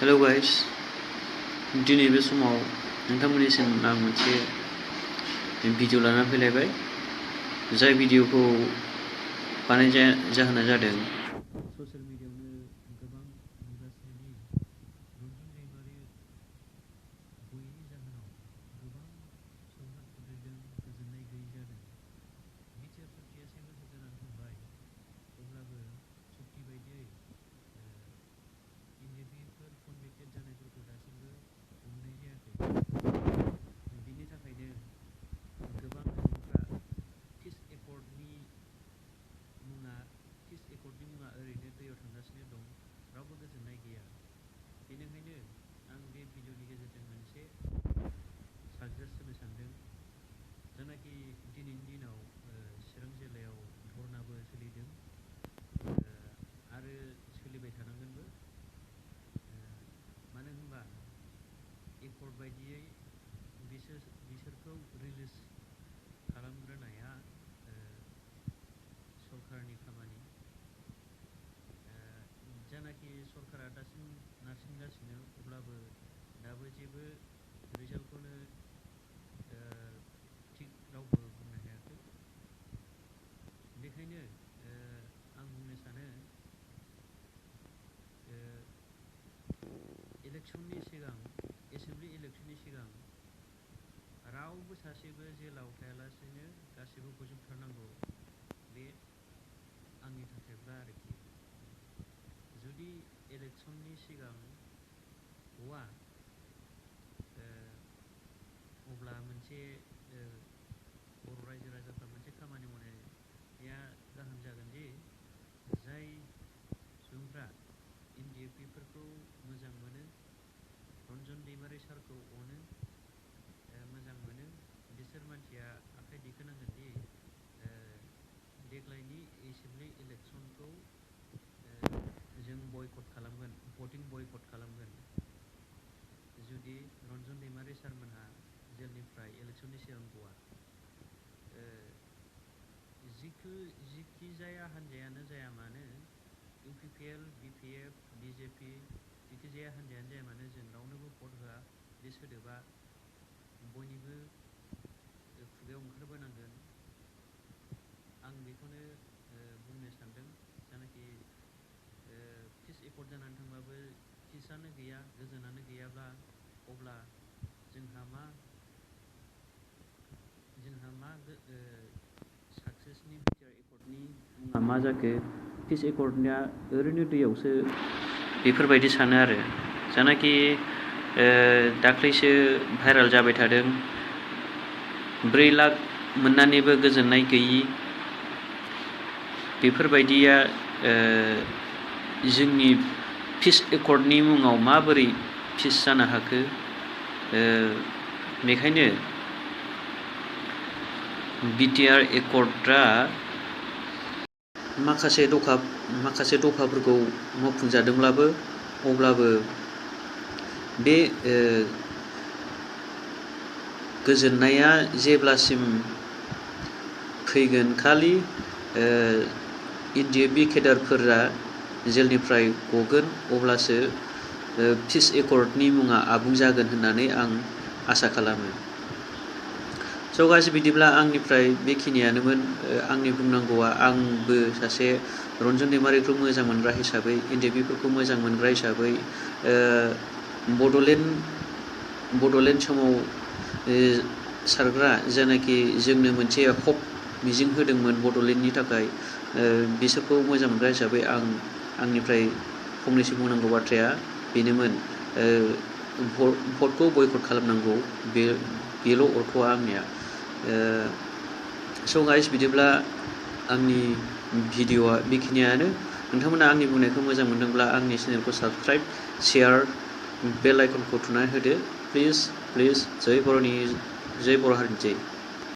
Hello guys, दिनै बे समाव नोंथांमोननिसिम आं मोनसे भिडिअ लाना फैलायबाय। जाय भिडिअखौ बानायनाय जाहोना जादों ससियेल मिडियायावनो गोबां नुगासिनो दि रन्जन दैमारि गैयैनि जाहोनाव गोबां सुबुंफोरजों गोजोननाय गैयै जादों। बिटिआर सार्टिया सेमोन होजानानै थांबाय, अब्लाबो चुक्ति बायदियै इन्डियाफोर कनभिक्टेड जानायफोरखौ दासिमबो हमनाय जायाखै। बिनि थाखायनो गोबां सुबुंफ्रा पिस एकर्डनि मुङा ओरैनो दैयाव थांगासिनो दं, रावबो गोजोननाय गैया। बेनिखायनो आं बे भिडिअनि गेजेरजों मोनसे साजेस्ट होनो सानदों, जायनाखि दिनैनि दिनाव चिरां जिल्लायाव धरनाबो सोलिदों आरो सोलिबाय थानांगोनबो। मानो होनबा एकर्ड बायदियै बिसोरखौ रिलिज खालामग्रोनाया सरकारनि खामानि। जानाखि सरकारा दासिम नारसिनगासिनो, अब्लाबो दाबो जेबो रिजाल्टखौनो थिग रावबो बुंनो हायाखै। बेखायनो आं बुंनो सानो इलेक्सननि सिगां, एसेमब्लि इलेक्सननि सिगां रावबो सासेबो जेलाव थायालासेनो गासैबो गजोबथारनांगौ, बे आंनि थाखायब्ला आरोखि। जुदि इलेक्सननि सिगां गवा, अब्ला मोनसे बर' रायजो राजाफ्रा मोनसे खामानि मावनाया गाहाम जागोन दि जाय सुबुंफ्रा एनडिएफबिफोरखौ मोजां मोनो, रन्जन दैमारि सारखौ अनो, मोजां मोनो, बिसोर मानसिया आखाइ दिखोनांगोन दि देग्लायनि एसेमब्लि इलेक्सनखौ जों बयकट खालामगोन, भटिं बयकट खालामगोन। जुदि रन्जन दैमारि सारमोनहा जेलनिफ्राय इलेक्सननि सिगां गवा, जिखि जाया हान्जायानो जाया मानो, इउपिपिएल, बिपिएफ, बिजेपि, जिखि जाया हान्जायानो जाया मानो, जों रावनोबो भट होआ। बे सोदोबा बयनिबो खुगायाव ओंखारबोनांगोन। आं बेखौनो बुंनो सानदों। जानाखि पिस एकर्ड जानानै थांबाबो पिसआनो गैया, गोजोनानो गैयाब्ला, अब्ला जोंहा मा साक्सेसनि बिटिआर एकर्डनि मुङा मा जाखो? पिस एकर्डनिया ओरैनो दैयावसो, बेफोरबायदि सानो आरो। जानाखि दाख्लैसो भाइरेल जाबाय थादों, 4 लाख मोननानैबो गोजोननाय गैयि, बेफोरबायदिया जोंनि पिस एकर्डनि मुङाव माबोरै पिस जानो हाखो? बेखायनो बिटिआर एकर्डआ माखासे दफाफोरखौ मावफुंजादोंब्लाबो, अब्लाबो बे गोजोननाया जेब्लासिम फैगोन, खालि एनडिएफबि केडारफोरा जेलनिफ्राय गगोन, अब्लासो पिस एकर्डनि मुङा आबुं जागोन होननानै आं आसा खालामो। स' गाज्रि, बिदिब्ला आंनिफ्राय बेखिनियानोमोन। आंनि बुंनांगौआ, आंबो सासे रन्जन दैमारिखौ मोजां मोनग्रा हिसाबै, एनडिएफबिफोरखौ मोजां मोनग्रा हिसाबै, बड'लेण्ड समाव सारग्रा जायनाखि जोंनो मोनसे हप, मिजिं होदोंमोन बड'लेण्डनि थाखाय, बिसोरखौ मोजां मोनग्रा हिसाबै आंनिफ्राय फंनैसो बुंनांगौ बाथ्राया बेनोमोन। भटखौ बयकट खालामनांगौ, बेल' अर्थ'आ आंनिया। स' गाइस, बिदिब्ला आंनि भिडिअ'आ बेखिनियानो। नोंथांमोना आंनि बुंनायखौ मोजां मोनदोंब्ला आंनि चेनेलखौ साबस्क्राइब, शेयार, बेल आइकनखौ थुनानै होदो। प्लिज, जय बर' हारिनि जय।